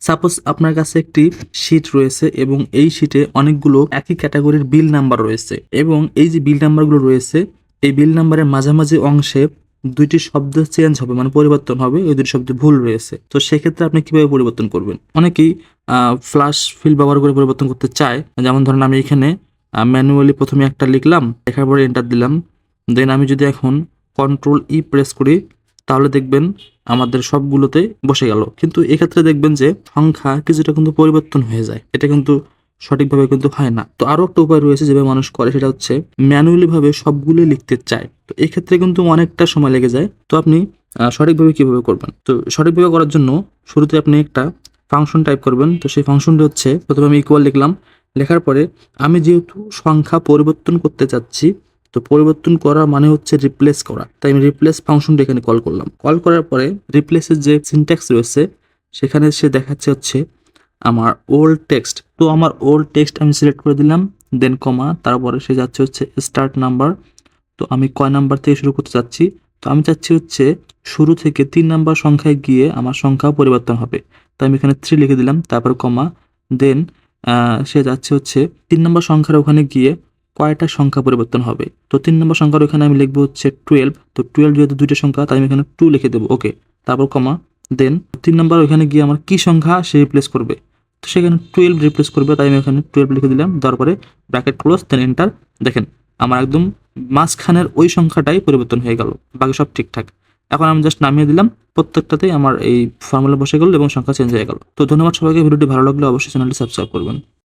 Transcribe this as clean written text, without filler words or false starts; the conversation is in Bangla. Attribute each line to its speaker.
Speaker 1: সাপোজ আপনার কাছে একটি শিট রয়েছে এবং এই শিটে অনেকগুলো একই ক্যাটাগরির বিল নাম্বার রয়েছে এবং এই যে বিল নাম্বারগুলো রয়েছে এই বিল নাম্বারের মাঝামাঝি অংশে দুইটি শব্দ চেঞ্জ হবে, মানে পরিবর্তন হবে, ওই দুটি শব্দ ভুল রয়েছে। তো সেক্ষেত্রে আপনি কিভাবে পরিবর্তন করবেন? অনেকেই ফ্ল্যাশ ফিল ব্যবহার করে পরিবর্তন করতে চায়। যেমন ধরেন আমি এখানে ম্যানুয়ালি প্রথমে একটা লিখলাম, লেখার পরে এন্টার দিলাম, দেন আমি যদি এখন কন্ট্রোল ই প্রেস করি তাহলে দেখবেন আমাদের সবগুলোতে বসে গেল। কিন্তু এক্ষেত্রে দেখবেন যে সংখ্যা কিছুটা কিন্তু পরিবর্তন হয়ে যায়, এটা কিন্তু সঠিকভাবে কিন্তু হয় না। তো আরো একটা উপায় রয়েছে যেভাবে মানুষ করে, সেটা হচ্ছে ম্যানুয়ালি ভাবে সবগুলো লিখতে চায়। তো এক্ষেত্রে কিন্তু অনেকটা সময় লেগে যায়। তো আপনি সঠিকভাবে কিভাবে করবেন? তো সঠিকভাবে করার জন্য শুরুতে আপনি একটা ফাংশন টাইপ করবেন। তো সেই ফাংশনটি হচ্ছে, প্রথমে আমি ইকুয়াল লিখলাম, লেখার পরে আমি যেহেতু সংখ্যা পরিবর্তন করতে চাচ্ছি, তো পরিবর্তন করা মানে হচ্ছে রিপ্লেস করা, তাই আমি রিপ্লেস ফাংশনটা এখানে কল করলাম। কল করার পরে রিপ্লেসের যে সিনট্যাক্স রয়েছে সেখানে সে দেখাচ্ছে হচ্ছে আমার ওল্ড টেক্সট। তো আমার ওল্ড টেক্সট আমি সিলেক্ট করে দিলাম, দেন কমা, তারপরে সে যাচ্ছে হচ্ছে স্টার্ট নাম্বার। তো আমি কয় নাম্বার থেকে শুরু করতে চাচ্ছি? তো আমি চাচ্ছি হচ্ছে শুরু থেকে 3 নাম্বার সংখ্যায় গিয়ে আমার সংখ্যা পরিবর্তন হবে। তো আমি এখানে 3 লিখে দিলাম, তারপর কমা, দেন সে যাচ্ছে হচ্ছে 3 নাম্বার সংখ্যার ওখানে গিয়ে কয়টা সংখ্যা পরিবর্তন হবে। তো 3 নাম্বার সংখ্যার ওখানে আমি লিখবো হচ্ছে 12। তো 12 যেহেতু দুইটা সংখ্যা তাই আমি এখানে 2 লিখে দেবো, ওকে। তারপর কমা, দেন 3 নাম্বার ওখানে গিয়ে আমার কি সংখ্যা সে রিপ্লেস করবে? তো সেখানে 12 রিপ্লেস করবে, তাই আমি এখানে 12 লিখে দিলাম, তারপরে ব্র্যাকেট ক্লোজ, দেন এন্টার। দেখেন আমার একদম মাঝখানের ওই সংখ্যাটাই পরিবর্তন হয়ে গেল, বাকি সব ঠিকঠাক। এখন আমি জাস্ট নামিয়ে দিলাম, প্রত্যেকটাতেই আমার এই ফর্মুলা বসে গেল এবং সংখ্যা চেঞ্জ হয়ে গেল। তো ধন্যবাদ সবাইকে, ভিডিওটি ভালো লাগলে অবশ্যই চ্যানেলটি সাবস্ক্রাইব করবেন।